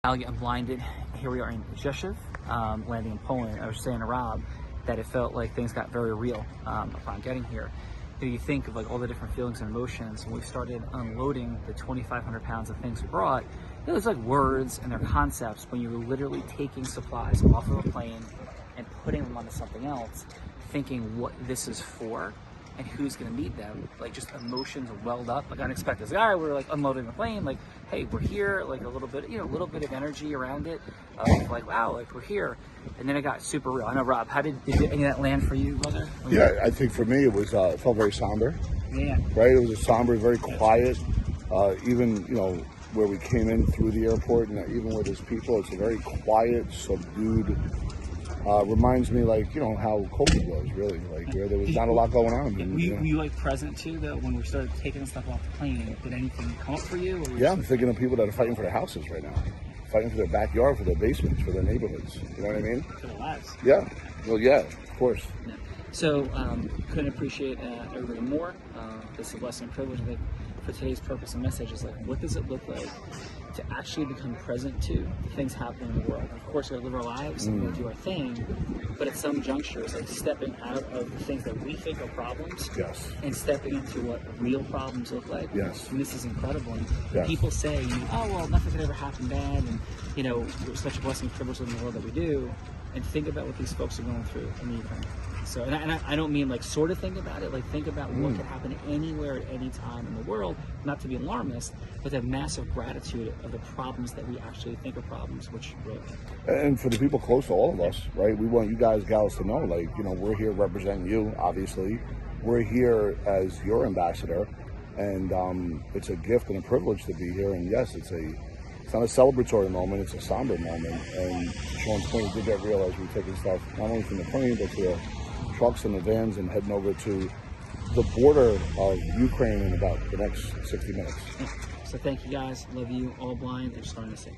Unblinded. Here we are in Recession, landing in Poland. I was saying to Rob that it felt like things got very real upon getting here. You think of like all the different feelings and emotions. When we started unloading the 2,500 pounds of things we brought, it was like words and their concepts when you were literally taking supplies off of a plane and putting them onto something else, thinking what this is for and who's going to need them. Like just emotions welled up, like unexpected. Like, all right, we're like unloading the plane, like, hey, we're here, like a little bit, a little bit of energy around it, like, wow, like we're here. And then it got super real. I know, Rob, how did any of that land for you, brother? Yeah, I think for me it was, it felt very somber. Yeah. Right? It was a somber, very quiet, even, where we came in through the airport and even where there's people, it's a very quiet, subdued, reminds me like, how COVID was really, like where there was not a lot going on. And, were you like present too though when we started taking stuff off the plane? Did anything come up for you? Yeah, I'm thinking of people that are fighting for their houses right now, fighting for their backyard, for their basements, for their neighborhoods. You know what I mean? For their lives. Yeah. Well, yeah, of course. Yeah. So couldn't appreciate everybody more. This is a blessing and privilege. I think for today's purpose and message is like, what does it look like to actually become present to things happening in the world? Of course, we gotta live our lives and we gotta do our thing, but at some junctures, like stepping out of the things that we think are problems, Yes, and stepping into what real problems look like. Yes. And this is incredible. And Yes. people say, oh, well, nothing could ever happen bad, and we're such a blessing and privilege in the world that we do. And think about what these folks are going through in the Ukraine. So, and I don't mean like sort of think about it, like think about what could happen anywhere at any time in the world, not to be alarmist, but that massive gratitude of the problems that we actually think are problems, which really. and for the people close to all of us, right? We want you guys, gals, to know, like, we're here representing you, obviously. We're here as your ambassador, and it's a gift and a privilege to be here. And yes, it's not a celebratory moment, it's a somber moment. And to Sean's point, it did get real as we're taking stuff not only from the plane, but to the trucks and the vans and heading over to the border of Ukraine in about the next 60 minutes. So thank you guys. Love you. All blind. They're starting to sing.